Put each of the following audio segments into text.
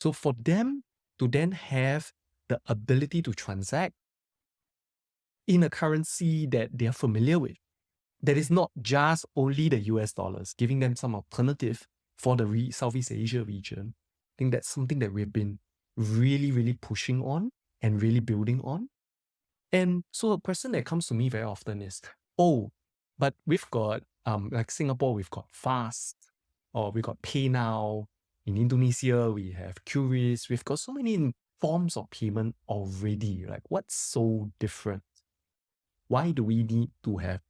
So for them to then have the ability to transact in a currency that they are familiar with, that is not just only the US dollars, giving them some alternative for the Southeast Asia region. I think that's something that we've been really, really pushing on and really building on. And so a person that comes to me very often is, oh, but we've got, like Singapore, we've got Fast, or we've got PayNow. In Indonesia, we have Curious. We've got so many forms of payment already. Like, what's so different? Why do we need to have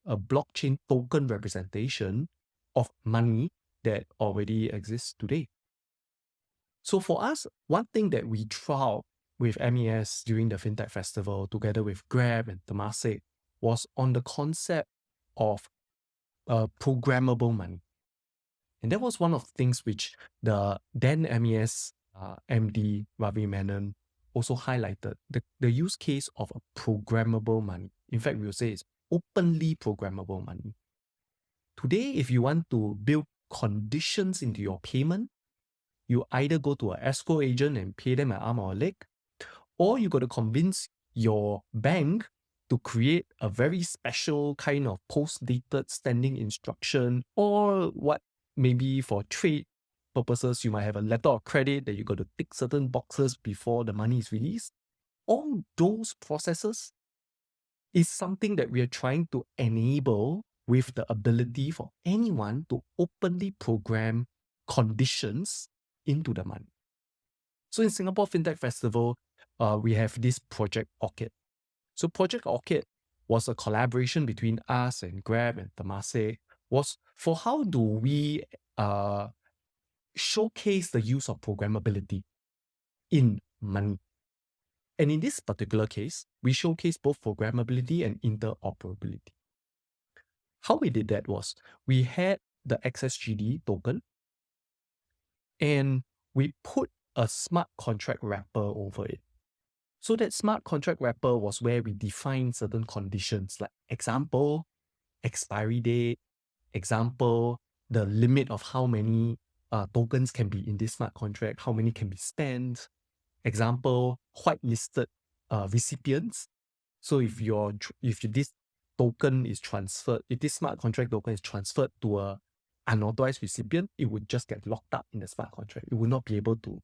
a blockchain token representation of money that already exists today? So for us, one thing that we trialed with MES during the Fintech Festival, together with Grab and Temasek, was on the concept of programmable money. And that was one of the things which the then MES MD, Ravi Menon, also highlighted, the use case of a programmable money. In fact, we will say it's openly programmable money. Today, if you want to build conditions into your payment, you either go to an escrow agent and pay them an arm or a leg, or you got to convince your bank to create a very special kind of post-dated standing instruction, or what maybe for trade purposes, you might have a letter of credit that you got to tick certain boxes before the money is released. All those processes is something that we are trying to enable with the ability for anyone to openly program conditions into the money. So in Singapore Fintech Festival, we have this Project Orchid. So Project Orchid was a collaboration between us and Grab and Temasek, was for how do we showcase the use of programmability in money. And in this particular case, we showcase both programmability and interoperability. How we did that was we had the XSGD token and we put a smart contract wrapper over it. So that smart contract wrapper was where we define certain conditions, like example, expiry date, example, the limit of how many tokens can be in this smart contract, how many can be spent, example, whitelisted recipients. So if this token is transferred, if this smart contract token is transferred to a unauthorized recipient, it would just get locked up in the smart contract. It would not be able to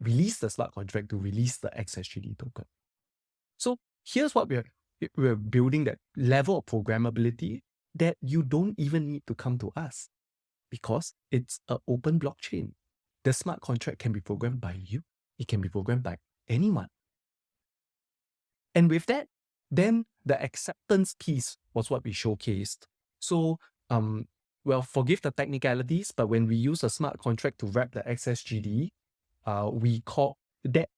release the smart contract to release the XSGD token. So here's what we're building, that level of programmability that you don't even need to come to us because it's an open blockchain. The smart contract can be programmed by you. It can be programmed by anyone. And with that, then the acceptance piece was what we showcased. So, well, forgive the technicalities, but when we use a smart contract to wrap the XSGD, we call that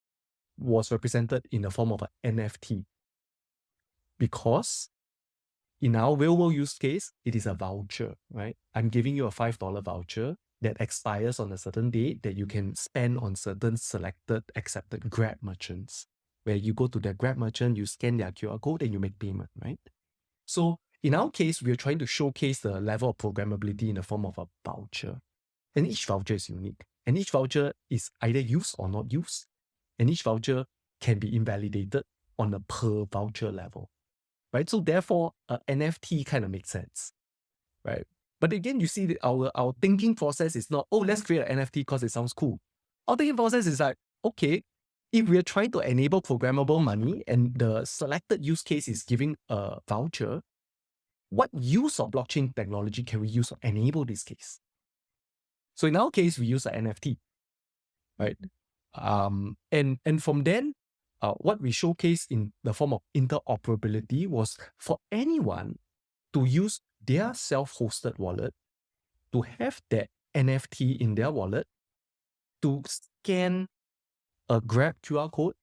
was represented in the form of an NFT. Because in our real-world use case, it is a voucher, right? I'm giving you a $5 voucher that expires on a certain date that you can spend on certain selected accepted Grab merchants, where you go to the Grab merchant, you scan their QR code and you make payment, right? So in our case, we're trying to showcase the level of programmability in the form of a voucher. And each voucher is unique. And each voucher is either used or not used. And each voucher can be invalidated on a per voucher level, right? So therefore, an NFT kind of makes sense, right? But again, you see that our thinking process is not, oh, let's create an NFT because it sounds cool. Our thinking process is like, okay, if we're trying to enable programmable money and the selected use case is giving a voucher, what use of blockchain technology can we use to enable this case? So in our case, we use an NFT, right? And from then, what we showcased in the form of interoperability was for anyone to use their self-hosted wallet, to have that NFT in their wallet, to scan a Grab QR code,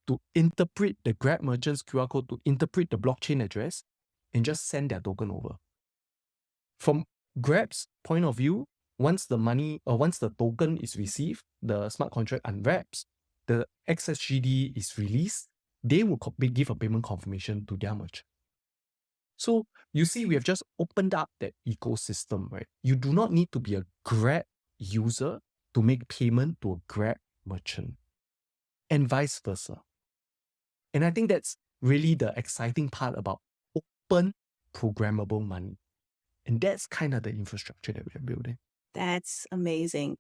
to interpret the Grab merchant's QR code, to interpret the blockchain address, and just send their token over. From Grab's point of view, once the money or once the token is received, the smart contract unwraps, the XSGD is released, they will give a payment confirmation to their merchant. So you see, we have just opened up that ecosystem, right? You do not need to be a Grab user to make payment to a Grab merchant and vice versa. And I think that's really the exciting part about open programmable money. And that's kind of the infrastructure that we're building. That's amazing.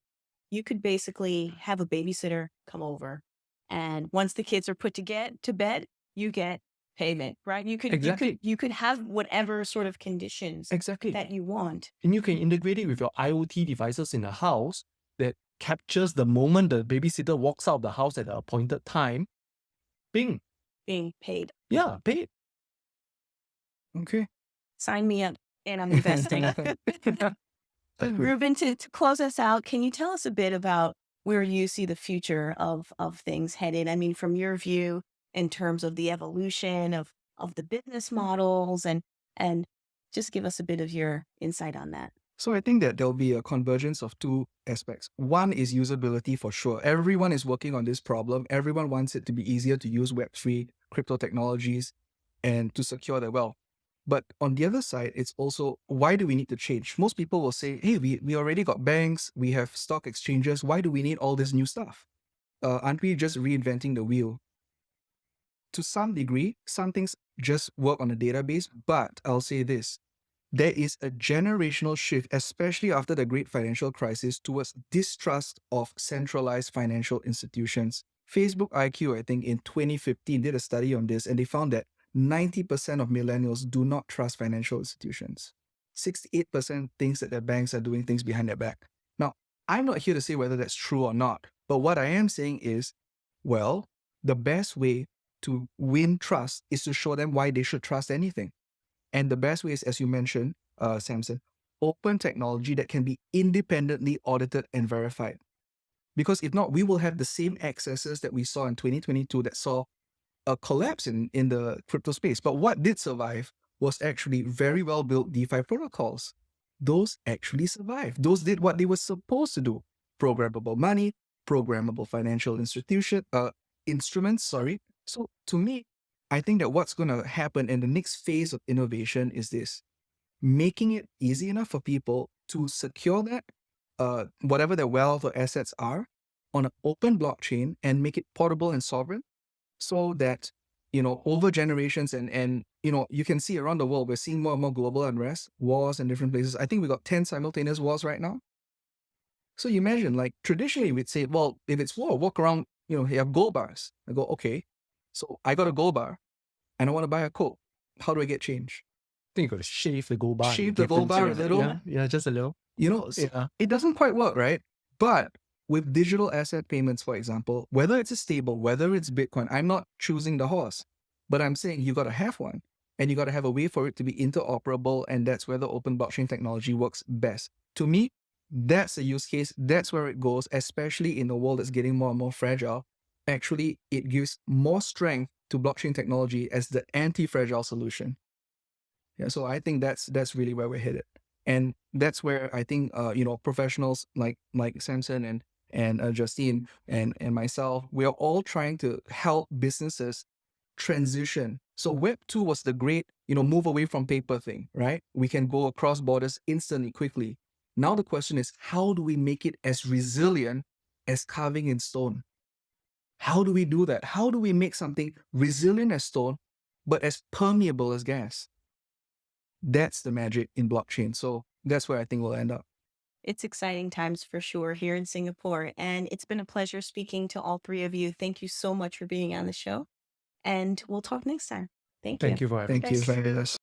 You could basically have a babysitter come over, and once the kids are put to bed, you get payment, right? Exactly. You could have whatever sort of conditions Exactly. that you want. And you can integrate it with your IoT devices in the house that captures the moment the babysitter walks out of the house at the appointed time. Bing. Being paid. Yeah, paid. Okay. Sign me up and I'm investing. Ruben, to close us out, can you tell us a bit about where you see the future of things headed? I mean, from your view, in terms of the evolution of the business models, and just give us a bit of your insight on that. So I think that there'll be a convergence of two aspects. One is usability for sure. Everyone is working on this problem. Everyone wants it to be easier to use Web3, crypto technologies, and to secure their wealth. But on the other side, it's also, why do we need to change? Most people will say, hey, we already got banks, we have stock exchanges. Why do we need all this new stuff? Aren't we just reinventing the wheel? To some degree, some things just work on a database, but I'll say this. There is a generational shift, especially after the great financial crisis, towards distrust of centralized financial institutions. Facebook IQ, I think in 2015, did a study on this, and they found that 90% of millennials do not trust financial institutions. 68% thinks that their banks are doing things behind their back. Now, I'm not here to say whether that's true or not, but what I am saying is, well, the best way to win trust is to show them why they should trust anything. And the best way is, as you mentioned, Samson, open technology that can be independently audited and verified. Because if not, we will have the same excesses that we saw in 2022 that saw a collapse in the crypto space. But what did survive was actually very well built DeFi protocols. Those actually survived. Those did what they were supposed to do. Programmable money, programmable financial instruments. So to me, I think that what's going to happen in the next phase of innovation is this: making it easy enough for people to secure that, whatever their wealth or assets are, on an open blockchain and make it portable and sovereign, so that, over generations and you can see around the world, we're seeing more and more global unrest, wars in different places. I think we got 10 simultaneous wars right now. So you imagine, like, traditionally we'd say, well, if it's war, walk around, you have gold bars. I go, okay, so I got a gold bar and I want to buy a Coke. How do I get change? I think you got to shave the gold bar. Shave the gold bar a little. Yeah, just a little. So it doesn't quite work, right? But with digital asset payments, for example, whether it's a stable, whether it's Bitcoin, I'm not choosing the horse, but I'm saying you got to have one, and you got to have a way for it to be interoperable, and that's where the open blockchain technology works best. To me, that's the use case. That's where it goes, especially in a world that's getting more and more fragile. Actually, it gives more strength to blockchain technology as the anti-fragile solution. Yeah, so I think that's really where we're headed. And that's where I think, professionals like Samson and Justine and myself, we are all trying to help businesses transition. So Web 2 was the great, move away from paper thing, right? We can go across borders instantly, quickly. Now the question is, how do we make it as resilient as carving in stone? How do we do that? How do we make something resilient as stone, but as permeable as gas? That's the magic in blockchain. So that's where I think we'll end up. It's exciting times for sure here in Singapore. And it's been a pleasure speaking to all three of you. Thank you so much for being on the show. And we'll talk next time. Thank you. Thank you for having us. Thank you for having us.